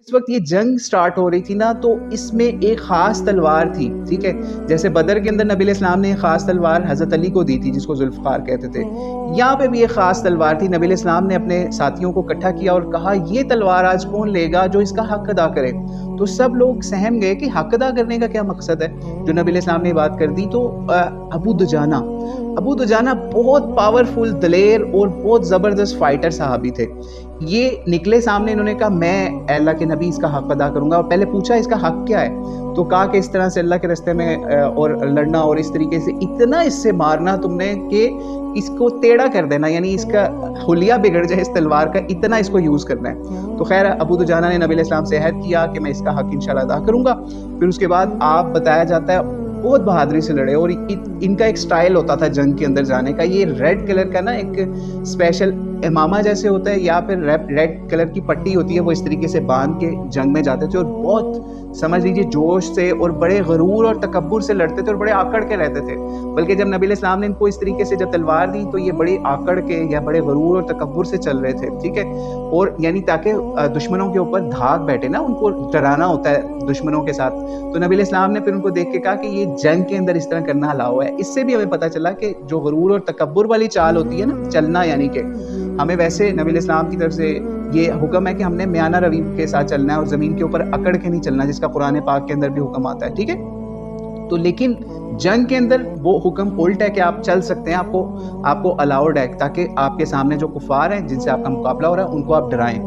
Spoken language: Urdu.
اس وقت یہ جنگ سٹارٹ ہو رہی تھی نا، تو اس میں ایک خاص تلوار تھی، ٹھیک ہے؟ جیسے بدر کے اندر نبی علیہ السلام نے ایک خاص تلوار حضرت علی کو دی تھی جس کو ذوالفقار کہتے تھے، یہاں پہ بھی ایک خاص تلوار تھی۔ نبی علیہ السلام نے اپنے ساتھیوں کو اکٹھا کیا اور کہا یہ تلوار آج کون لے گا جو اس کا حق ادا کرے؟ تو سب لوگ سہم گئے کہ حق ادا کرنے کا کیا مقصد ہے جو نبی علیہ السلام نے یہ بات کر دی۔ تو ابو دجانہ بہت پاورفل، دلیر اور بہت زبردست فائٹر صحابی تھے۔ یہ نکلے سامنے، انہوں نے کہا میں اے اللہ کے نبی اس کا حق ادا کروں گا، اور پہلے پوچھا اس کا حق کیا ہے، تو کہا کہ اس طرح سے اللہ کے راستے میں اور لڑنا، اور اس طریقے سے اتنا اس سے مارنا تم نے کہ اس کو ٹیڑھا کر دینا، یعنی اس کا حلیہ بگڑ جائے اس تلوار کا، اتنا اس کو یوز کرنا ہے۔ تو خیر ابو دجانہ نے نبی علیہ السلام سے عہد کیا کہ میں اس کا حق انشاءاللہ ادا کروں گا۔ پھر اس کے بعد آپ بتایا جاتا ہے بہت بہادری سے لڑے، اور ان کا ایک سٹائل ہوتا تھا جنگ کے اندر جانے کا، یہ ریڈ کلر کا نا ایک اسپیشل امامہ جیسے ہوتا ہے، یا پھر ریڈ کلر کی پٹی ہوتی ہے، وہ اس طریقے سے باندھ کے جنگ میں جاتے تھے، اور بہت سمجھ لیجیے جوش سے اور بڑے غرور اور تکبر سے لڑتے تھے اور بڑے آکڑ کے رہتے تھے۔ بلکہ جب نبی علیہ السلام نے ان کو اس طریقے سے جب تلوار دی تو یہ بڑے آکڑ کے یا بڑے غرور اور تکبر سے چل رہے تھے، ٹھیک ہے؟ اور یعنی تاکہ دشمنوں کے اوپر دھاگ بیٹھے نا، ان کو ڈرانا ہوتا ہے دشمنوں کے ساتھ۔ تو نبی علیہ السلام نے پھر ان کو دیکھ کے کہا کہ یہ جنگ کے اندر اس طرح کرنا الاؤ ہے۔ اس سے بھی ہمیں پتہ چلا کہ جو غرور اور تکبر والی چال ہوتی ہے نا، چلنا، یعنی کہ ہمیں ویسے نبی علیہ السلام کی طرف سے یہ حکم ہے کہ ہم نے میانہ روی کے ساتھ چلنا ہے اور زمین کے اوپر اکڑ کے نہیں چلنا، جس کا قرآن پاک کے اندر بھی حکم آتا ہے، ٹھیک ہے؟ تو لیکن جنگ کے اندر وہ حکم الٹ ہے کہ آپ چل سکتے ہیں، آپ کو الاؤڈ ہے، تاکہ آپ کے سامنے جو کفار ہیں جن سے آپ کا مقابلہ ہو رہا ہے ان کو آپ ڈرائیں۔